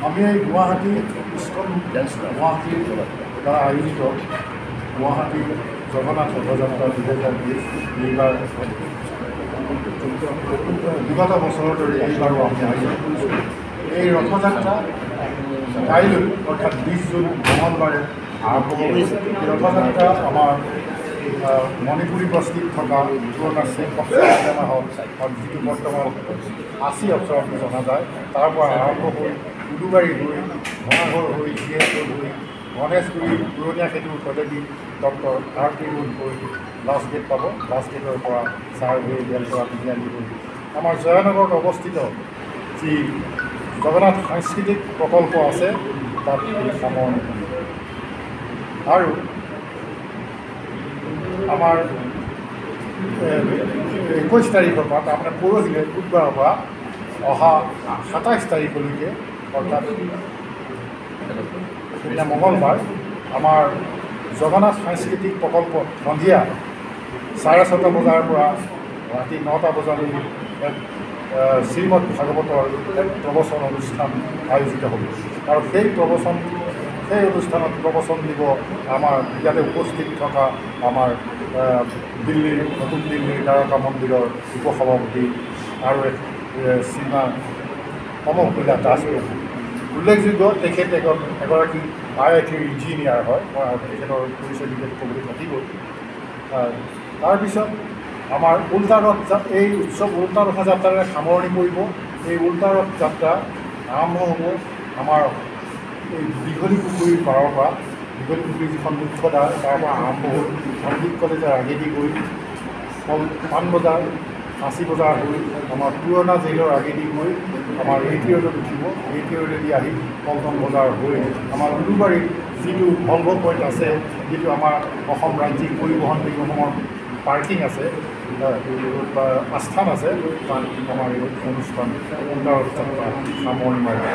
আমি এই গুৱাহাটী ইস্কন গুৱাহাটীৰ দ্বাৰা আয়োজিত গুৱাহাটী জগন্নাথ ৰথযাত্ৰা 2020 এইবাৰ বিগত বছৰৰ দৰে এইবাৰো আমি আয়োজন কৰিছোঁ। এই ৰথযাত্ৰা কাইলৈ অৰ্থাৎ 20 জুন মঙলবাৰে আৰম্ভ হ'ব। এই ৰথযাত্ৰা আমাৰ মণিপুৰী বস্তিত থকা পুৰণা চেক চিনেমা হল যিটো বৰ্তমান 80 অপ্সৰা বুলি জনা যায়, তাৰ পৰা আৰম্ভ হৈ উলুবাৰী হৈ ভঙাঘৰ হৈ জিয়াপুৰ হৈ গণেশগুৰি পুৰণীয়া খেতিৰ পদ্ধতি ডক্টৰ RK ৰোড হৈ লাষ্ট গেট পাব। লাষ্ট গেটৰ পৰা চাৰ হৈ বেলতৰা তিনিআলি হৈ আমাৰ জয়ানগৰত অৱস্থিত যি জগন্নাথ সাংস্কৃতিক প্ৰকল্প আছে তাত সামৰণি আৰু আমাৰ 21 তাৰিখৰ পৰা তাৰমানে পৰহিলৈ বুধবাৰৰ পৰা অহা 27 তাৰিখলৈকে অৰ্থাৎ সেইদিনা মঙলবাৰ আমাৰ জগন্নাথ সাংস্কৃতিক প্ৰকল্প সন্ধিয়া 6:30 বজাৰ পৰা ৰাতি 9টা বজালৈ শ্ৰীমদ ভাগৱতৰ এক প্ৰবচন অনুষ্ঠান আয়োজিত হ'ব আৰু সেই অনুষ্ঠানত প্ৰবচন দিব আমাৰ ইয়াতে উপস্থিত থকা আমাৰ নতুন দিল্লীৰ দ্বাৰকা মন্দিৰৰ উপসভাপতি আৰু শ্ৰীমান কমলা দাস। উল্লেখযোগ্য তেখেত এগৰাকী IITৰ ইঞ্জিনিয়াৰ হয়। মই তেখেতৰ পৰিচয় বিশেষ ক'বলৈ থাকিবই। তাৰপিছত আমাৰ উল্টা ৰথ এই উৎসৱ উল্টা ৰথযাত্ৰাৰে সামৰণি পৰিব। এই উল্টা ৰথ যাত্ৰা আৰম্ভ হ'ব আমাৰ এই দীঘলী পুখুৰীৰ পাৰৰ পৰা। দীঘলী পুখুৰী যিখন মুখ্য দ্বাৰ তাৰ পৰা আৰম্ভ হ'ল সন্দীপ কলেজৰ আগেদি গৈ পাণবজাৰ ফাঁচী বজাৰ হৈ আমাৰ পুৰণা জেইলৰ আগেদি গৈ আমাৰ AT ৰোডত উঠিব। AT ৰোডেদি আহি পল্টন বজাৰ হৈ আমাৰ উলুবাৰীত যিটো ভলভ পইণ্ট আছে, যিটো আমাৰ অসম ৰাজ্যিক পৰিবহণ নিগমৰ পাৰ্কিং আছে, আস্থান আছে, তাত আমাৰ এই অনুষ্ঠান সামৰণি মাৰিব।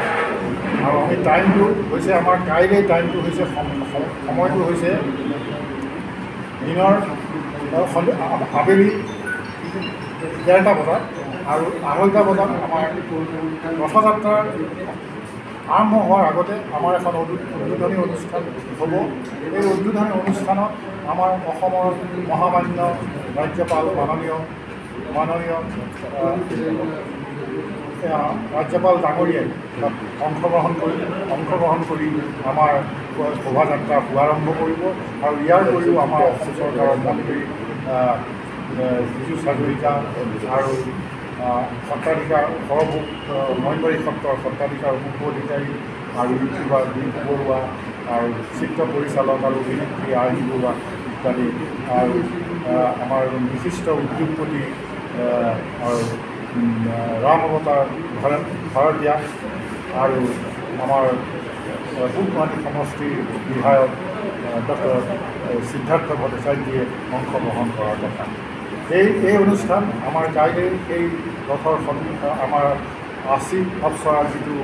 আৰু আমি টাইমটো হৈছে আমাৰ কাইলৈ টাইমটো হৈছে সময়টো হৈছে দিনৰ আবেলি 1:30 বজাত আৰু 2:30 বজাত আমাৰ ৰথযাত্ৰাৰ আৰম্ভ হোৱাৰ আগতে আমাৰ এখন উদ্বোধনী অনুষ্ঠান হ'ব। এই উদ্বোধনী অনুষ্ঠানত আমাৰ অসমৰ মহামান্য ৰাজ্যপাল মাননীয় ৰাজ্যপাল ডাঙৰীয়াই অংশগ্ৰহণ কৰি আমাৰ শোভাযাত্ৰা শুভাৰম্ভ কৰিব আৰু ইয়াৰ উপৰিও আমাৰ অসম চৰকাৰৰ মন্ত্ৰী পীযুষ হাজৰিকা আৰু সত্ৰাধিকাৰ নৈবাৰী সত্ৰৰ সত্ৰাধিকাৰ উপ অধিকাৰী আৰু ইউটিউবাৰ দিলীপ বৰুৱা আৰু চিত্ৰ পৰিচালক আৰু অভিনেত্ৰী RD বৰুৱা ইত্যাদি আৰু আমাৰ বিশিষ্ট উদ্যোগপতি আৰু ৰাম অৱতাৰ ভাৰতীয়া আৰু আমাৰ পূব গুৱাহাটী সমষ্টিৰ বিধায়ক ডক্টৰ সিদ্ধাৰ্থ ভট্টাচাৰ্যীয়ে অংশগ্ৰহণ কৰাৰ কথা। এই অনুষ্ঠান আমাৰ কাইলৈ এই ৰথৰ আমাৰ 80 অপ্সৰাৰ যিটো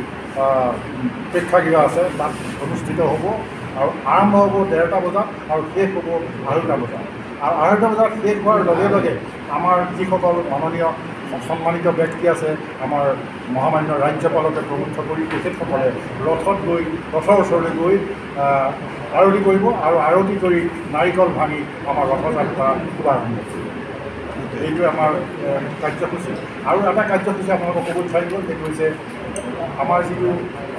প্ৰেক্ষাগৃহ আছে তাত অনুষ্ঠিত হ'ব আৰু আৰম্ভ হ'ব 1:30 বজাত আৰু শেষ হ'ব 2:30 বজাত। আৰু 2:30 বজাত শেষ হোৱাৰ লগে লগে আমাৰ যিসকল মাননীয় সন্মানিত ব্যক্তি আছে, আমাৰ মহামান্য ৰাজ্যপালকে প্ৰমুখ কৰি তেখেতসকলে ৰথৰ ওচৰলৈ গৈ আৰতি কৰিব আৰু আৰতি কৰি নাৰিকল ভাঙি আমাৰ ৰথযাত্ৰা শুভাৰম্ভ কৰিব। এইটোৱে আমাৰ কাৰ্যসূচী। আৰু এটা কাৰ্যসূচী আপোনালোকক ক'ব বিচাৰিব, সেইটো হৈছে আমাৰ যিটো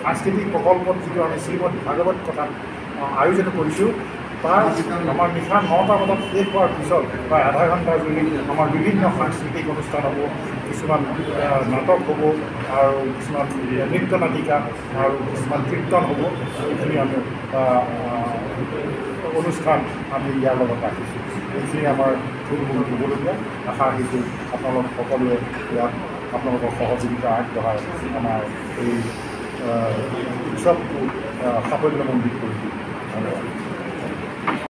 সাংস্কৃতিক প্ৰকল্পত যিটো আমি শ্ৰীমদ ভাগৱত কথা আয়োজন কৰিছোঁ, তাৰ আমাৰ নিশা 9টা বজাত শেষ হোৱাৰ পিছত প্ৰায় আধা ঘণ্টা জুৰি আমাৰ বিভিন্ন সাংস্কৃতিক অনুষ্ঠান হ'ব, কিছুমান নাটক হ'ব আৰু কিছুমান নৃত্য নাটিকা আৰু কিছুমান কীৰ্তন হ'ব। এইখিনি আমি অনুষ্ঠান আমি ইয়াৰ লগত ৰাখিছোঁ। এইখিনি আমাৰ থুলমূল হ'বলগীয়া। আশা ৰাখিছোঁ আপোনালোক সকলোৱে ইয়াত আপোনালোকৰ সহযোগিতা আগবঢ়াই আমাৰ এই উৎসৱটো সাফল্যমণ্ডিত কৰি দিব। ধন্যবাদ।